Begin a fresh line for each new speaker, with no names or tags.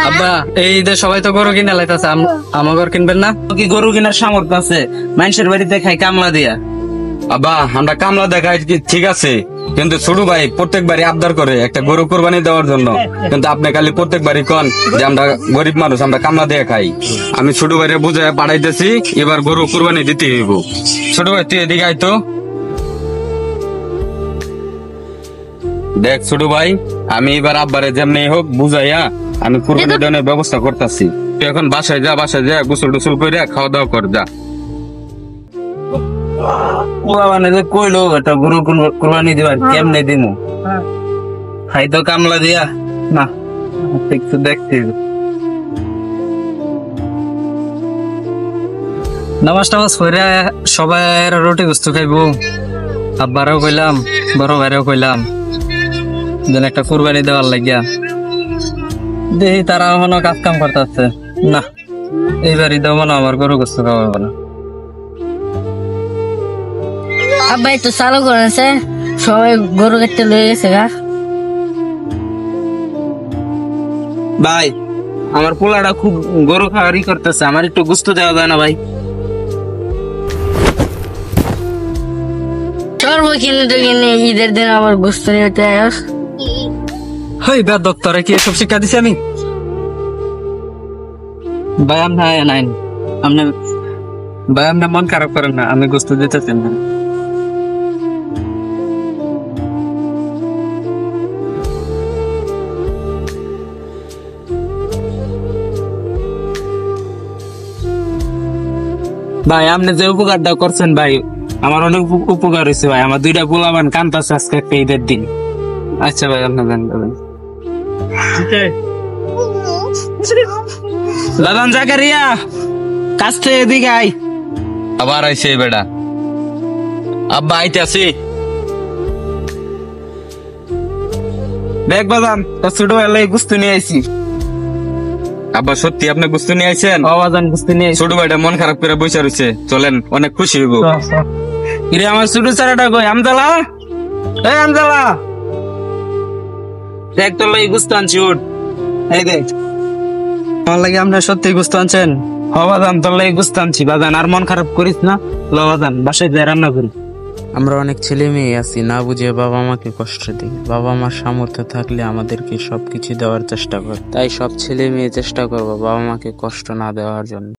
আব্বা এই ঈদে সবাই তো গরু কিনে লাইতাছে, আমার ঘর কিনবেন না?
কি গরু কেনার সামর্থ্য আছে? মানুষের বাড়িতে খাই কামলা দিয়া।
আব্বা আমরা কামলা দেখাই ঠিক আছে, কিন্তু ছোট ভাই প্রত্যেকবারই আবদার করে একটা গরু কোরবানি দেওয়ার জন্য, কিন্তু আপনি খালি প্রত্যেকবারই কন যে আমরা গরিব মানুষ, আমরা কামলা দিয়ে খাই। আমি ছোট ভাইরে বুঝায় পাঠাইতেছি, এবার গরু কোরবানি দিতে হইব। ছোট ভাই তুই এদিকে আইতো। দেখ ছোট ভাই, আমি এবার আব্বারে যেমনি হোক বুঝাইয়া আমি কোরবানি দেওয়ার ব্যবস্থা করতেছি। তুই এখন বাসায় যা, বাসায় যা গোসল টোসল করে খাওয়া দাওয়া কর যা।
মানে যে কইলো একটা গরু কোরবানি দিবার, কেমনে দিমু? খাই তো কামলা দিয়া না, একটু দেখতে হইব।
নামাজ টামাজ পড়ে সবাই রুটি গুস্তু খাইবো। আব্বারও কইলাম, বড় ভাইরেও কইলাম যেন একটা কুরবানি দেওয়ার লাগিয়া। দেখি তারা এখনো কাজ কাম করতেছে না, এইবারই দেবো না, আমার গরু গুস্তু খাওয়াবো না।
আব্বাই তো চালু করেছে, সবাই গরু কাটতে লয়ে গেছে গা।
ভাই আমার পোলাটা খুব গরু খাওয়ারই করতেছে, আমার একটু গুস্ত দেওয়া যায় না ভাই?
সর্ব কিনে তো কিনে ঈদের দিন আবার গোস্ত নিতে আস।
হই বেদব, তোরা কি এসব শিক্ষা দিছি আমি? ভাই আপনি মন খারাপ করেন না, আমি গোস্ত দিতেছি না।
ভাই আপনি যে উপকারটা করছেন ভাই, আমার অনেক উপকার হয়েছে ভাই। আমার দুইটা পোলাবান কান্তাছে আজকে একটা ঈদের দিন।
আচ্ছা ভাই, আপনি জানবেন।
দাদান জাকারিয়া কাছ থেকে এদিকে আই।
আবার আইছে এই বেটা। আব্বা আইতে আসি।
দেখ বাদাম, তোর ছোট বেলায় গুস্ত নিয়ে আইছি।
আব্বা সত্যি আপনি গুস্ত নিয়ে আইছেন?
বাবাজান গুস্ত নিয়ে আইছি।
ছোট ভাইটা মন খারাপ করে বসে রয়েছে, চলেন অনেক খুশি হইব।
কিরে আমার ছোট চারাটা কই? আমজালা, এই আমজালা, দেখ তোর লাগি গুস্ত আনছি, উঠ। এই দেখ
আমার লাগে আপনি সত্যি গোস্ত আনছেন?
বাদান, তোর লাগি গুস্ত আনছি বাদান, আর মন খারাপ করিস না। ল বাদান, বাসায় যাই রান্না করি।
আমরা অনেক ছেলে মেয়ে আছি, না বুঝে বাবা মাকে কষ্ট দিই। বাবা মার সামর্থ্য থাকলে আমাদেরকে সবকিছু দেওয়ার চেষ্টা করে, তাই সব ছেলে মেয়ে চেষ্টা করবো বাবা মাকে কষ্ট না দেওয়ার জন্য।